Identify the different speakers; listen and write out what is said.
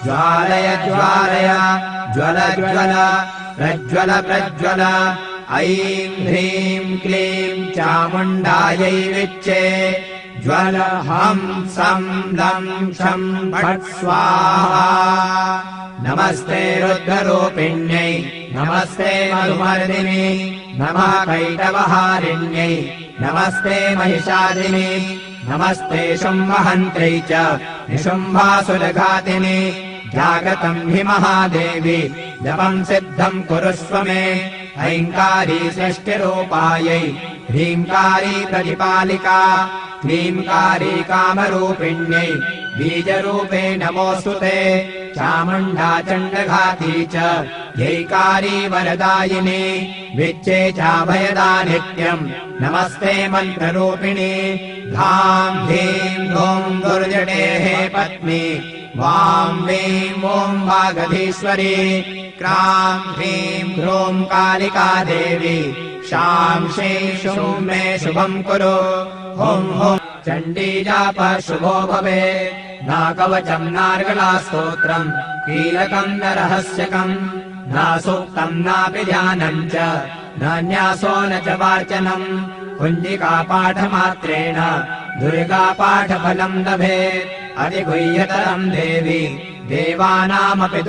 Speaker 1: ज्वालय ज्वालय ज्वल ज्वल प्रज्वल प्रज्वल ऐं ह्रीं क्लीं चामुण्डायै विच्चे ज्वल हं सं लं क्षं फट् स्वाहा नमस्ते रुद्ररूपिण्यै नमस्ते मधुमर्दिनी नमः कैटवहारिण्यै नमस्ते महिषादिनी नमस्ते शुम्भहन्त्रै च निशुम्भासुरघातिनि जागतं हि महादेवी जपं सिद्धं कुरुष्व मे ऐङ्कारी सृष्टिरूपायै ह्रीङ्कारी प्रतिपालिका क्लीङ्कारी कामरूपिण्यै बीजरूपे नमोऽस्तु ते चामुण्डा चण्डघाती च यैकारी वरदायिनी विच्चे चाभयदा नित्यम् नमस्ते मन्त्ररूपिणी धां धीं धूं दुर्जटेः पत्नी वां वीं ॐ वागधीश्वरी क्रां ह्रीं ह्रूं कालिका देवी शां शीं शूं मे शुभं कुरु हुं हुं चण्डी जाप शुभो भवेत् नाकवचम् नार्गलास्तोत्रम् कीलकम् न रहस्यकम् न सूक्तम् नापि ध्यानम् च न न्यासो न च वार्चनम् कुञ्जिकापाठमात्रेण दुर्गापाठफलम् लभेत् अधिगुह्यतरम् देवी देवानामपि